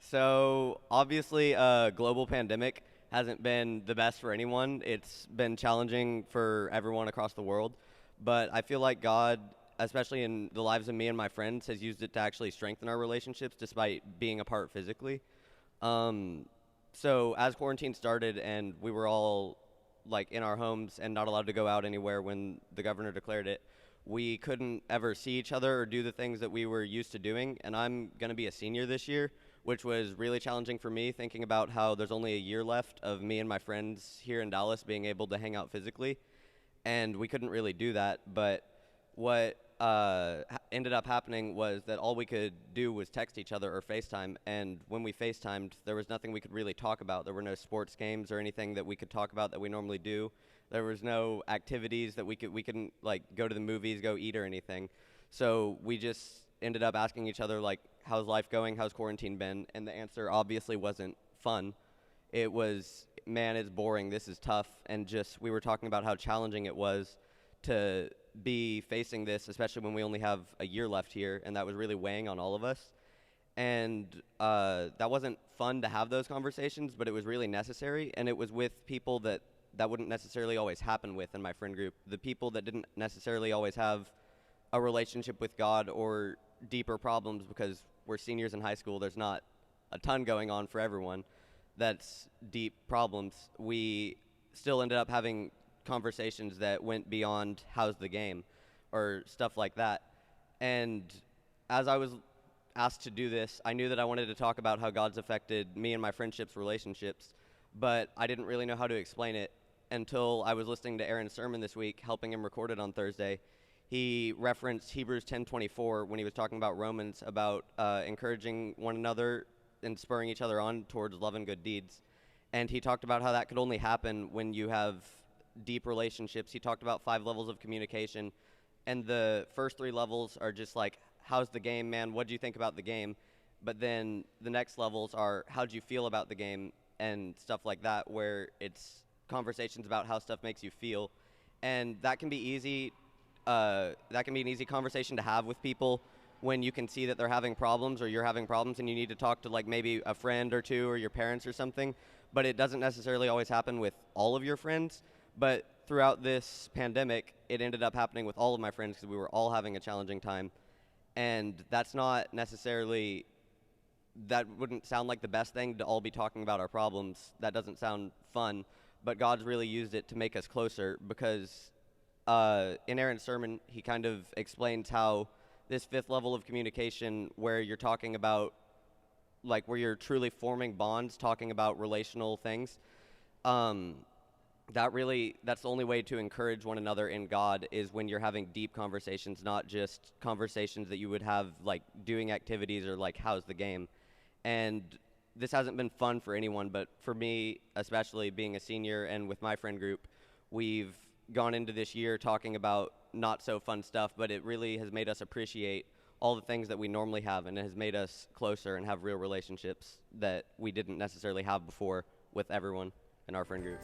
So obviously, a global pandemic hasn't been the best for anyone. It's been challenging for everyone across the world. But I feel like God, especially in the lives of me and my friends, has used it to actually strengthen our relationships despite being apart physically. Um, so as quarantine started and we were all like in our homes and not allowed to go out anywhere when the governor declared it, we couldn't ever see each other or do the things that we were used to doing. And I'm going to be a senior this year, which was really challenging for me, thinking about how there's only a year left of me and my friends here in Dallas being able to hang out physically, and we couldn't really do that. But what ended up happening was that all we could do was text each other or FaceTime, and when we FaceTimed, there was nothing we could really talk about. There were no sports games or anything that we could talk about that we normally do. There was no activities that we couldn't like go to the movies, go eat or anything. So we just ended up asking each other like, how's life going? How's quarantine been? And the answer obviously wasn't fun. It was, man, it's boring. This is tough. And just we were talking about how challenging it was to be facing this, especially when we only have a year left here, and that was really weighing on all of us. And that wasn't fun to have those conversations, but it was really necessary, and it was with people that wouldn't necessarily always happen with in my friend group. The people that didn't necessarily always have a relationship with God or deeper problems, because we're seniors in high school, there's not a ton going on for everyone that's deep problems. We still ended up having conversations that went beyond how's the game or stuff like that. And as I was asked to do this, I knew that I wanted to talk about how God's affected me and my friendships, relationships, but I didn't really know how to explain it until I was listening to Aaron's sermon this week, helping him record it on Thursday. He referenced Hebrews 10:24 when he was talking about Romans, about encouraging one another and spurring each other on towards love and good deeds. And he talked about how that could only happen when you have deep relationships. He talked about 5 levels of communication, and the first 3 levels are just like, how's the game, man? What do you think about the game? But then the next levels are, how do you feel about the game, and stuff like that, where it's conversations about how stuff makes you feel. And that can be easy. That can be an easy conversation to have with people when you can see that they're having problems or you're having problems and you need to talk to like maybe a friend or two or your parents or something. But it doesn't necessarily always happen with all of your friends. But throughout this pandemic, it ended up happening with all of my friends because we were all having a challenging time. And that's not necessarily, that wouldn't sound like the best thing to all be talking about our problems. That doesn't sound fun. But God's really used it to make us closer, because in Aaron's sermon, he kind of explains how this 5th level of communication, where you're talking about, like, where you're truly forming bonds, talking about relational things, that's the only way to encourage one another in God, is when you're having deep conversations, not just conversations that you would have, like, doing activities or, like, how's the game. And this hasn't been fun for anyone, but for me, especially being a senior and with my friend group, we've gone into this year talking about not so fun stuff, but it really has made us appreciate all the things that we normally have, and it has made us closer and have real relationships that we didn't necessarily have before with everyone in our friend group.